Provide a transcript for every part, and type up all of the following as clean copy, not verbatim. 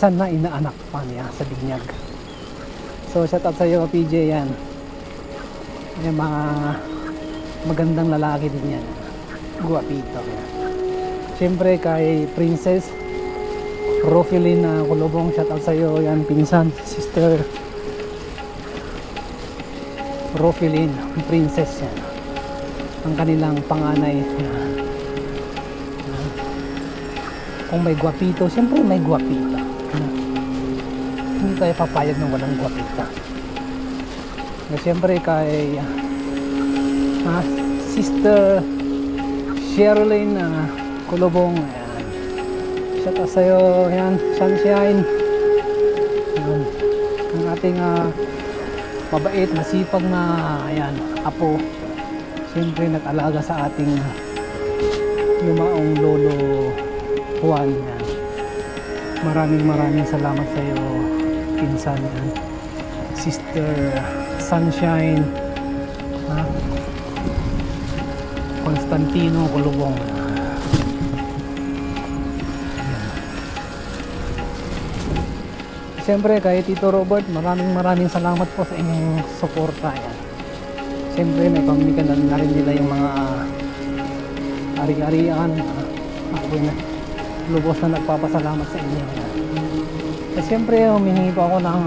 pinsan na inaanak pa niya sa binyag. So shout out sa iyo PJ yan. Yung mga magandang lalaki din yan. Guwapito. Siyempre kay Princess Rofelyn Kulubong, shout out sa iyo yan pinsan, sister Rofelyn, Princess yan. Ang kanilang panganay. Kung may guwapito, siyempre may guwapita. Hindi tayo papayag ng walang guwapita. Siyempre kay Sister Sherilyn Kulubong, ayan. Shout out sa'yo, ayan, Sunshine. Ayan. Ang ating mabait, masipag na ayan, apo. Siyempre nag-alaga sa ating lumaong lolo Juan. Ayan. Maraming salamat sa'yo pinsan, ayan. Sister Sunshine Constantino Kulubong. Siyempre kay Tito Robert, maraming salamat po sa inyong suporta. Siyempre may pamilikan na rin nila yung mga ari-arian. Ako na lubos na nagpapasalamat sa inyo. Siyempre humihingi po ako ng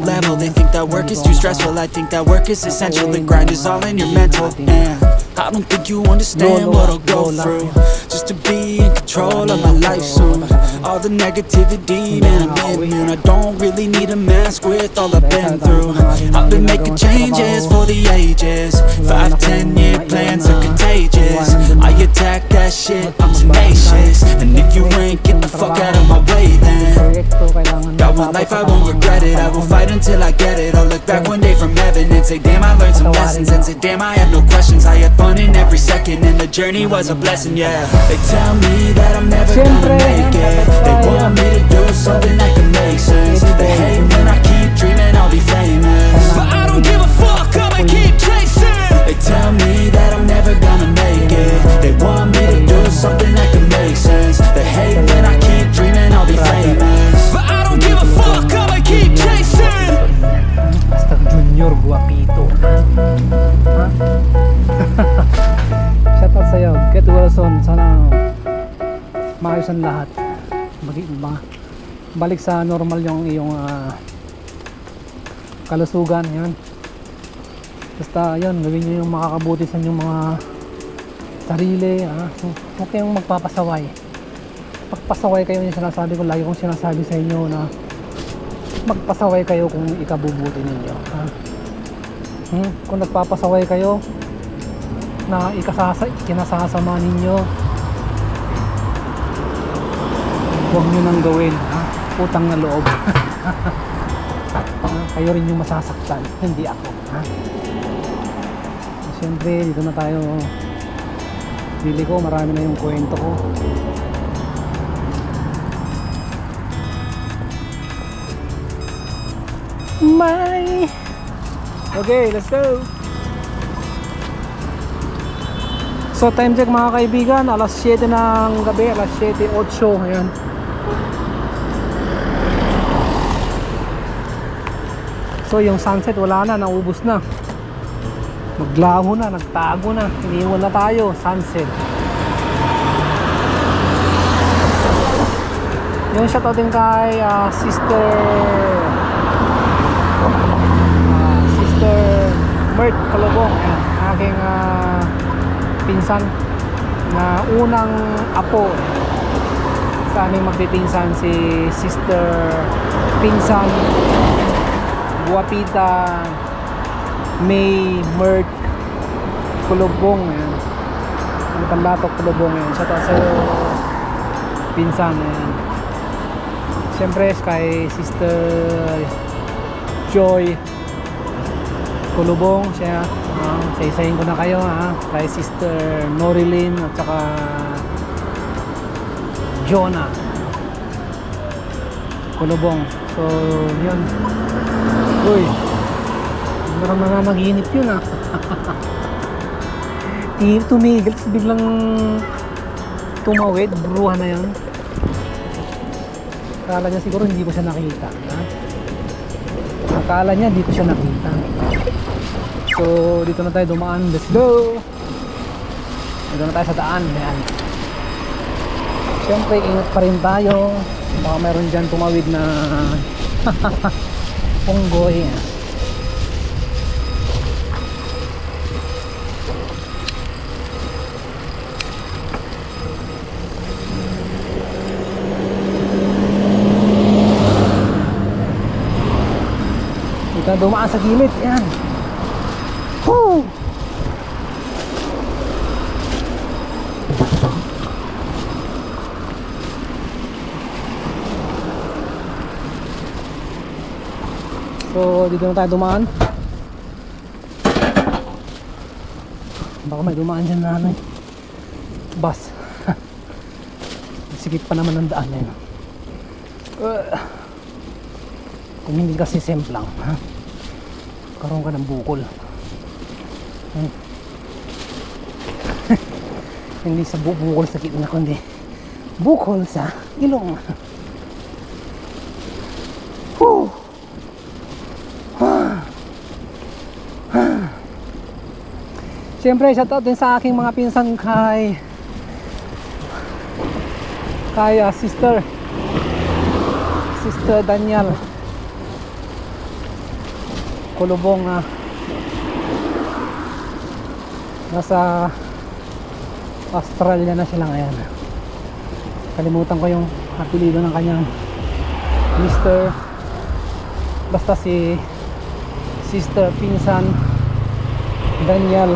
level. They think that work is too stressful. I think that work is essential. The grind is all in your mental. And I don't think you understand what I'll go through just to be in control of my life soon. All the negativity, man, I'm in, and I don't really need a mask with all I've been through. I've been making changes for the ages. 5-10 year plans are contagious. I attack that shit, I'm tenacious. And if you ain't, get the fuck out of my way then. Got one life, I won't regret it. I will fight until I get it. I'll look back one day from heaven and say damn, I learned some lessons. And say damn, I have no questions. I had fun in every second, and the journey was a blessing, yeah. They tell me that I'm never gonna make it. They want me to do something that can make sense. They hate when I keep dreaming I'll be famous, but I don't give a fuck, I'ma keep chasing. They tell me that I'm never gonna make it. They want me to do something that can make sense. They hate when I keep dreaming I'll be famous, but I don't give a fuck, I'ma keep chasing. Basta Junior Guapito. Shout out sa'yo, Get Wilson. Sana maayos ang lahat. Balik sa normal yung iyong kalusugan. Yan. Basta yan, gawin nyo yung makakabuti sa inyong mga sarili. Huwag kayong magpapasaway. Pagpasaway kayo, yung sinasabi ko, lagi kong sinasabi sa inyo na magpasaway kayo kung ikabubuti ninyo. Kung nagpapasaway kayo na kinasasama ninyo, huwag nyo nang gawin. Utang na loob. Kayo rin yung masasaktan, hindi ako. Siyempre dito na tayo. Dili ko, marami na yung kwento ko. Okay, let's go. So time check mga kaibigan, alas 7 ng gabi, alas 7:08. Ayan. So yung sunset wala na, naubos na. Maglaho na, nagtago na, iniwan na tayo, sunset. Yung shoutout din kay Sister Mert Kulubong, aking pinsan na unang apo sa aming magpipinsan, si Sister Pinsan Guapita May Mert Kulubong. Ang Panlatok Kulubong. Shout out sa pinsan. Siyempre kay Sister Joy Kulubong, siya isa-isahin ko na kayo kay Sister Norilyn at saka Jonah Kulubong. So yun, uy, parang nananaginip yun tumigil, biglang tumawid, bruha na yun. Akala niya siguro hindi ko siya nakita, ha? Akala niya dito siya nakita. So dito na tayo dumaan. Let's go. Dito na tayo sa daan. Ayan. Siyempre ingat pa rin tayo. Baka meron dyan tumawid na punggoy. Dito na dumaan sa gilid. Ayan. Woo! So dito na tayo dumaan. Baka may dumaan dyan na ano, bus. Sikip pa naman ang daan na yun. Kung hindi kasi semplang, karoon ka ng bukol. Hindi sa bukol sa kitna, kundi bukol sa ilong. Whew! Siyempre, shoutout din sa aking mga pinsan kay Sister Daniel Kulubong, nasa Australia na sila ngayon. Kalimutan ko yung apelyido ng kanyang Mr. Basta si Sister Pinsan Daniel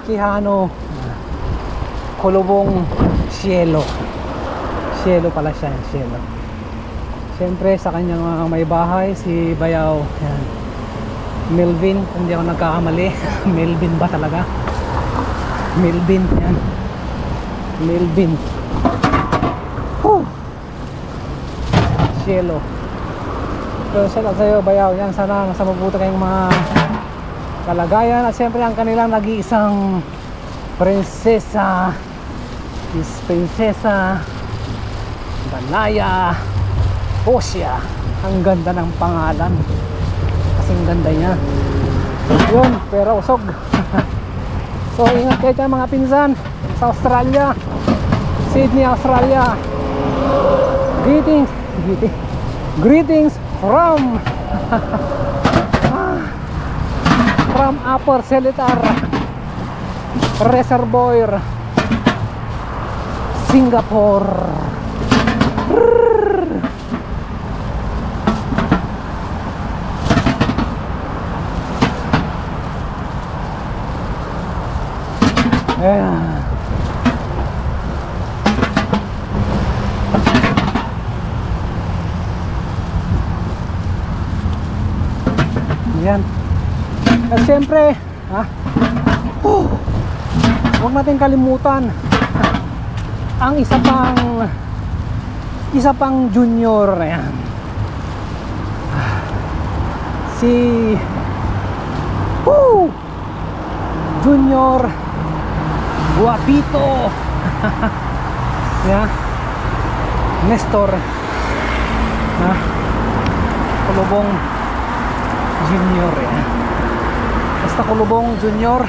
Quijano Kulubong Cielo pala siya, Cielo. Siyempre sa kanyang may bahay si Bayaw, yan, Melvin, kung hindi ako nagkakamali. Melvin ba talaga? Melvin, yan, Melvin. Cielo. So shout out sa'yo, Bayaw. Yan, sana nasa mabuti kayong mga kalagayan. At siyempre ang kanilang nag-iisang prinsesa is Prinsesa Danaya Posia. Ang ganda ng pangalan, kasing ganda niya. Yun, pero usog. So ingat kayo dyan mga pinsan sa Australia, Sydney, Australia. Greetings from Upper Seletar Reservoir, Singapore. Ayan. Ayan. At siyempre, huwag natin kalimutan ang isa pang junior. Ayan. Si Junior Guapito. Yeah. Nestor Kulubong Junior. Yan. Basta Kulubong Junior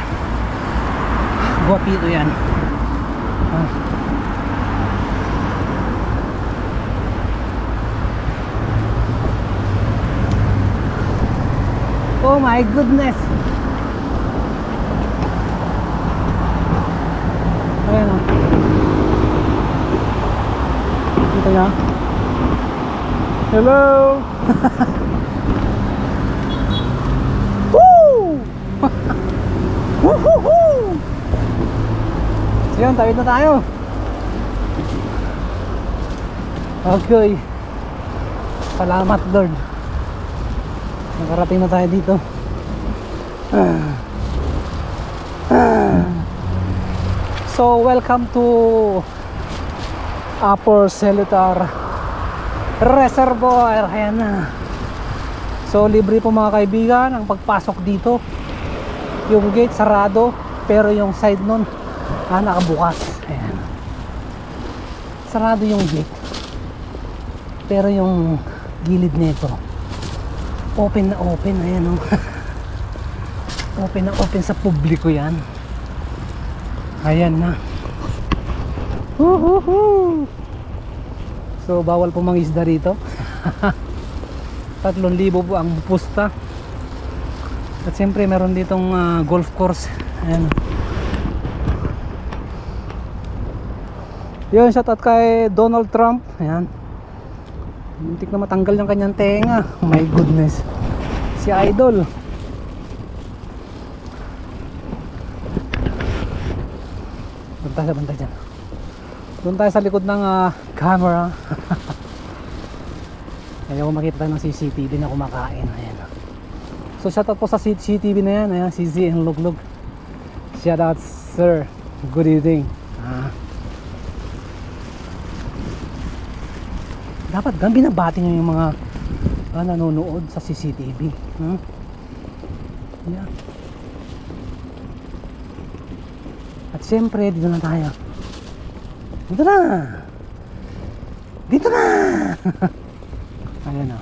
Guapito yan. Oh my goodness. Ayan o. Dito na. Hello. Woo! Woohoo! So yun, tawid na tayo. Okay. Salamat Lord, nakarating na tayo dito. So welcome to Upper Seletar Reservoir. Ayan na. So libre po mga kaibigan ang pagpasok dito. Yung gate sarado, pero yung side nun nakabukas. Ayan. Sarado yung gate. pero yung gilid nito open na open. Ayan, oh. Open na open sa publiko yan. Ayan na. Woohoo! So bawal po mangisda rito. 3,000 po ang pusta. At siyempre meron ditong golf course. Ayan. Yun, shout out kay Donald Trump. Ayan. Muntik na matanggal yung kanyang tenga. Oh my goodness. Si Idol. Banta dyan. Doon tayo sa likod ng camera. Ayaw ko makita tayo ng CCTV na kumakain. Ayan. So shoutout po sa CCTV na yan. Ayan, CZ and Luglug. Shoutout sir. Good evening. Dapat binabati nyo yung mga nanonood sa CCTV. Yeah. At siyempre, dito na tayo. Dito na! Dito na! Ayan na.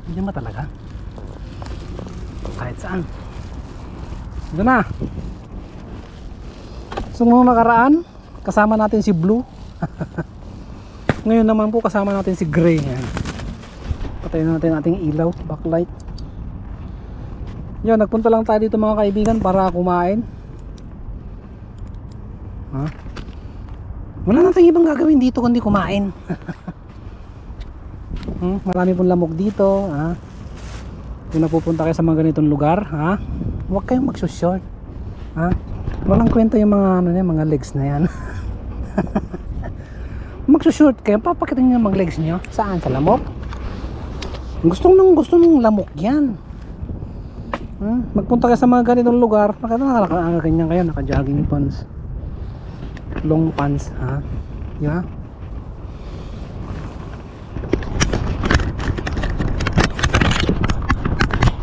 Hindi ba talaga? Kahit saan. Dito na! So, nung nakaraan, kasama natin si Blue. Ngayon naman po, kasama natin si Gray. Ayan. Patayin na natin ating ilaw, backlight. Yun, nagpunta lang tayo dito mga kaibigan para kumain. Wala natin ibang gagawin dito kundi kumain. Marami pong lamok dito. Kung napupunta kayo sa mga ganitong lugar, huwag kayong magsushort. Walang kwenta yung mga legs na yan. Magsushort kayo, papakita nyo yung legs nyo. Saan? Sa lamok? Gusto ng lamok yan. Magpunta kayo sa mga ganitong lugar, nakaganyan kayo, naka-jogging pants, long pants, di ba?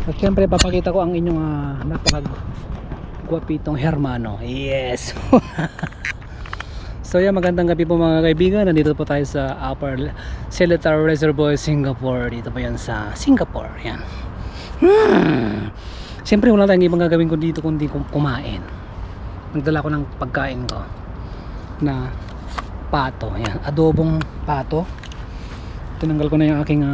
At syempre papakita ko ang inyong napakagwapitong hermano. Yes. So yan, magandang gabi po mga kaibigan. Nandito po tayo sa Upper Seletar Reservoir, Singapore. Dito po yan sa Singapore. Yan. Siyempre wala tayong ibang gagawin ko dito kundi kumain. Nagdala ko ng pagkain ko na pato. Yan, adobong pato. Tinanggal ko na yung aking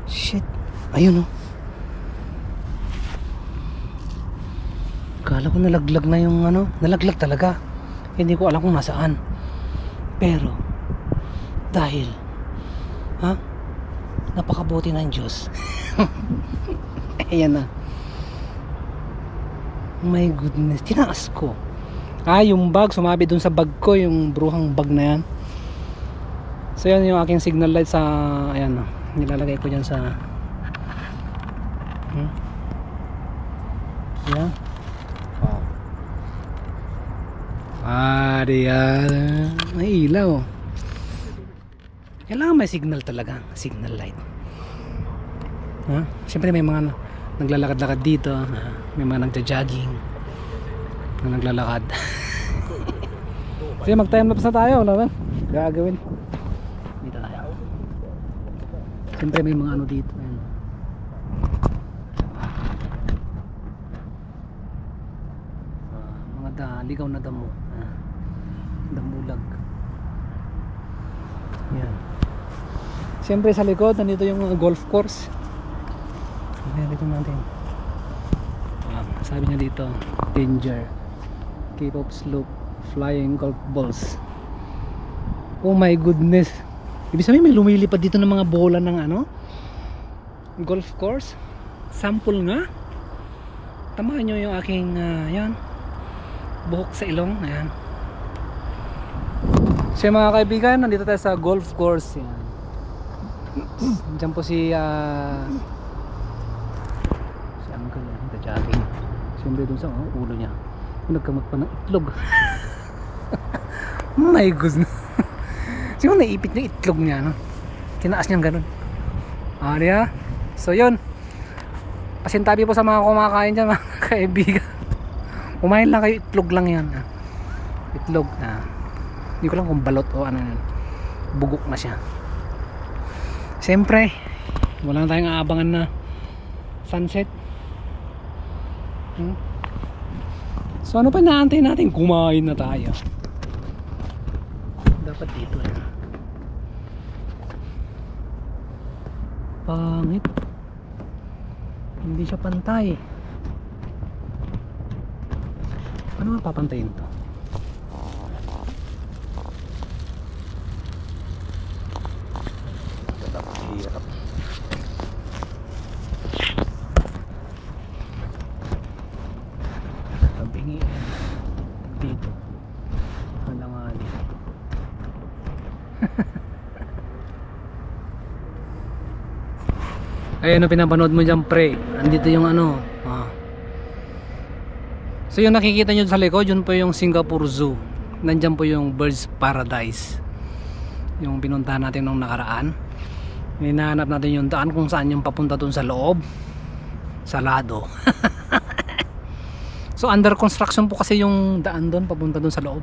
shit. Ayun, oh. Akala ko nalaglag na yung nalaglag talaga. Hindi ko alam kung nasaan. Pero dahil napakabuti ng Diyos. Ayan na. My goodness, tinaas ko. Yung bag, sumabi dun sa bag ko, yung bruhang bag na yan. So yan yung aking signal light sa, ayan, nilalagay ko dyan sa yan. Diyan. May ilaw. Kailangan may signal talaga. Signal light. Siyempre may mga naglalakad-lakad dito. May mga nagja-jogging na naglalakad. Sige, mag-time lapse na tayo. Wala ba? Gagawin. Dito tayo. Siyempre may mga dito. Mga ligaw na damo. Damulag. Yan. Siyempre sa likod nandito yung golf course. Dito natin. Sabi niya dito, danger. Keep up slope, flying golf balls. Oh my goodness. Ibig sabihin may lumilipad dito ng mga bola ng golf course. Sample nga. Tamaan nyo yung aking yan, buhok sa ilong. Ayan. So mga kaibigan, nandito tayo sa golf course. Yan. Diyan po si Uncle, nagja-jogging. Siyempre dun sa ulo niya, nagkamot pa ng itlog. My goodness. Siguro naipit yung itlog niya, tinaas niyang ganun. Diba? So yun, pasintabi po sa mga kumakain dyan mga kaibigan. Kumain lang kayo, itlog lang yan. Itlog na. Hindi ko lang kung balot o ano yun. Bugok na siya. Siyempre, wala na tayong aabangan na sunset. So ano pa inaantay natin? Kumain na tayo. Dapat dito yan. Pangit. Hindi siya pantay. Ano nga papantayin to? Hirap. Tabingi dito. Halangan. Ayun ang pinapanood mo dyan, pre. Andito yung ano. So yung nakikita nyo sa likod, yun po yung Singapore Zoo. Nandyan po yung Birds Paradise. Yung pinuntahan natin nung nakaraan. Hinahanap natin yung daan kung saan yung papunta dun sa loob. Sa lado. So under construction po kasi yung daan dun papunta dun sa loob.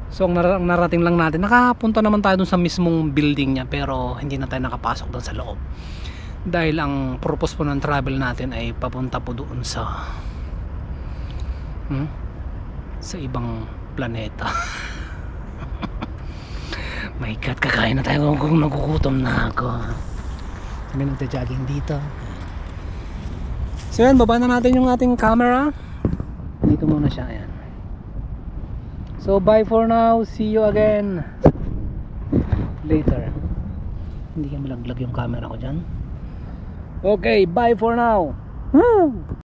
So ang narating lang natin, nakapunta naman tayo dun sa mismong building niya, pero hindi na tayo nakapasok dun sa loob. Dahil ang purpose po ng travel natin ay papunta po doon sa sa ibang planeta. My God, kakain na tayo kung nagugutom na ako. Kami nagta-jogging dito. So yan, baba na natin yung ating camera. Dito muna siya, ayan. So bye for now, see you again later. Hindi ka malaglag yung camera ko dyan. Okay, bye for now. Woo!